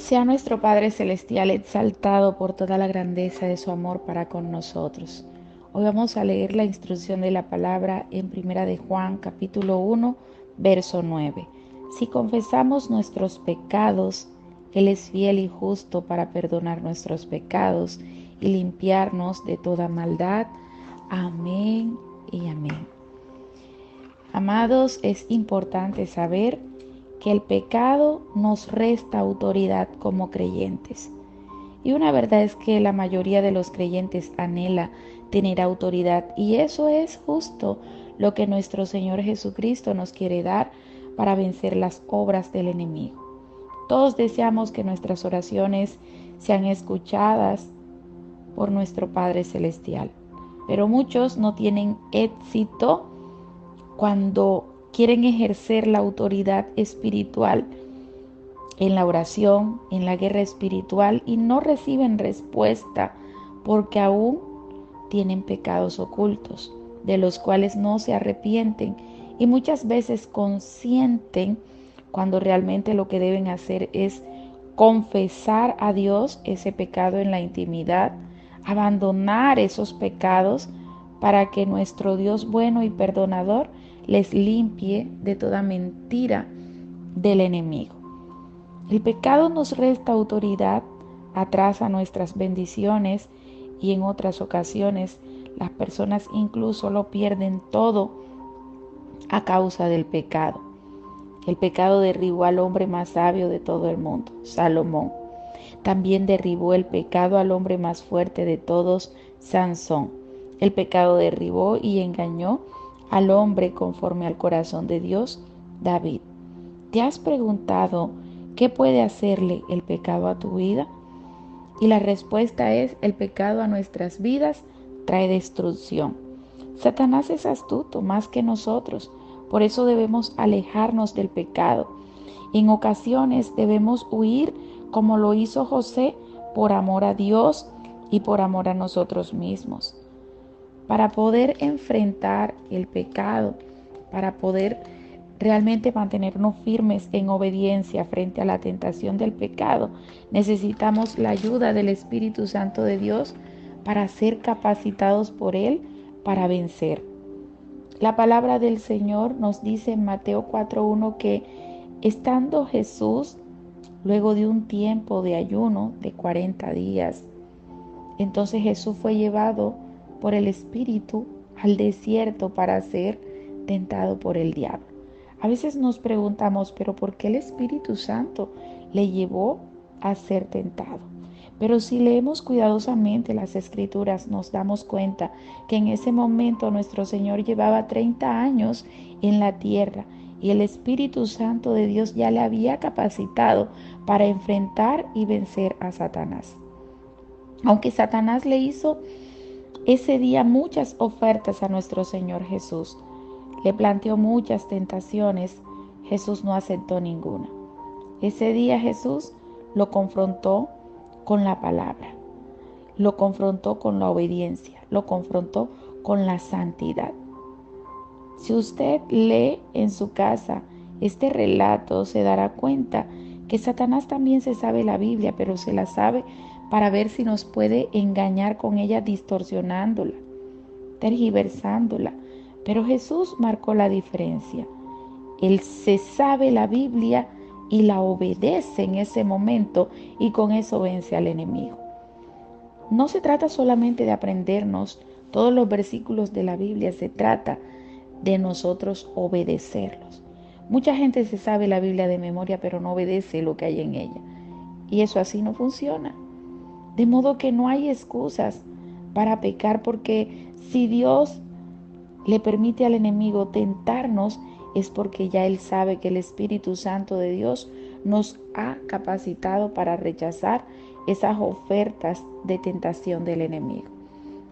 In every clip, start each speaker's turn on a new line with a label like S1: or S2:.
S1: Sea nuestro Padre Celestial exaltado por toda la grandeza de su amor para con nosotros. Hoy vamos a leer la instrucción de la palabra en Primera de Juan, capítulo 1, verso 9. Si confesamos nuestros pecados, Él es fiel y justo para perdonar nuestros pecados y limpiarnos de toda maldad. Amén y amén. Amados, es importante saber que el pecado nos resta autoridad como creyentes. Y una verdad es que la mayoría de los creyentes anhela tener autoridad, y eso es justo lo que nuestro Señor Jesucristo nos quiere dar para vencer las obras del enemigo. Todos deseamos que nuestras oraciones sean escuchadas por nuestro Padre Celestial, pero muchos no tienen éxito cuando quieren ejercer la autoridad espiritual en la oración, en la guerra espiritual, y no reciben respuesta porque aún tienen pecados ocultos de los cuales no se arrepienten y muchas veces consienten cuando realmente lo que deben hacer es confesar a Dios ese pecado en la intimidad, abandonar esos pecados para que nuestro Dios bueno y perdonador les limpie de toda mentira del enemigo. El pecado nos resta autoridad, atrasa nuestras bendiciones y en otras ocasiones las personas incluso lo pierden todo a causa del pecado. El pecado derribó al hombre más sabio de todo el mundo, Salomón. También derribó el pecado al hombre más fuerte de todos, Sansón. El pecado derribó y engañó al hombre conforme al corazón de Dios, David. ¿Te has preguntado qué puede hacerle el pecado a tu vida? Y la respuesta es: el pecado a nuestras vidas trae destrucción. Satanás es astuto más que nosotros, por eso debemos alejarnos del pecado. En ocasiones debemos huir como lo hizo José por amor a Dios y por amor a nosotros mismos. Para poder enfrentar el pecado, para poder realmente mantenernos firmes en obediencia frente a la tentación del pecado, necesitamos la ayuda del Espíritu Santo de Dios para ser capacitados por Él para vencer. La palabra del Señor nos dice en Mateo 4:1 que estando Jesús, luego de un tiempo de ayuno de 40 días, entonces Jesús fue llevado por el Espíritu al desierto para ser tentado por el diablo. A veces nos preguntamos, pero ¿por qué el Espíritu Santo le llevó a ser tentado? Pero si leemos cuidadosamente las Escrituras, nos damos cuenta que en ese momento nuestro Señor llevaba 30 años en la tierra y el Espíritu Santo de Dios ya le había capacitado para enfrentar y vencer a Satanás. Aunque Satanás le hizo ese día muchas ofertas a nuestro Señor Jesús, le planteó muchas tentaciones, Jesús no aceptó ninguna. Ese día Jesús lo confrontó con la palabra, lo confrontó con la obediencia, lo confrontó con la santidad. Si usted lee en su casa este relato, se dará cuenta que Satanás también se sabe la Biblia, pero se la sabe para ver si nos puede engañar con ella, distorsionándola, tergiversándola. Pero Jesús marcó la diferencia. Él se sabe la Biblia y la obedece en ese momento y con eso vence al enemigo. No se trata solamente de aprendernos todos los versículos de la Biblia, se trata de nosotros obedecerlos. Mucha gente se sabe la Biblia de memoria, pero no obedece lo que hay en ella. Y eso así no funciona. De modo que no hay excusas para pecar, porque si Dios le permite al enemigo tentarnos, es porque ya Él sabe que el Espíritu Santo de Dios nos ha capacitado para rechazar esas ofertas de tentación del enemigo.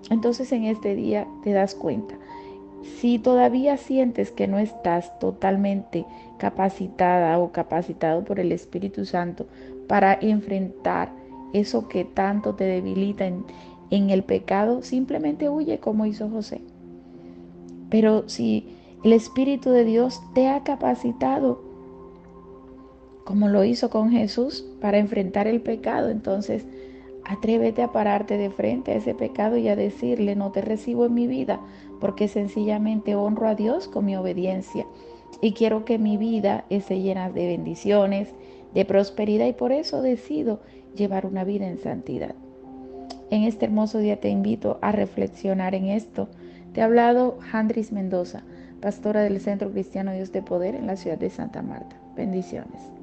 S1: Entonces en este día te das cuenta, si todavía sientes que no estás totalmente capacitada o capacitado por el Espíritu Santo para enfrentar eso que tanto te debilita en el pecado, simplemente huye como hizo José. Pero si el Espíritu de Dios te ha capacitado, como lo hizo con Jesús para enfrentar el pecado. Entonces, atrévete a pararte de frente a ese pecado y a decirle: no te recibo en mi vida, porque sencillamente honro a Dios con mi obediencia y quiero que mi vida esté llena de bendiciones, de prosperidad, y por eso decido llevar una vida en santidad. En este hermoso día te invito a reflexionar en esto. Te ha hablado Handris Mendoza, pastora del Centro Cristiano Dios de Poder en la ciudad de Santa Marta. Bendiciones.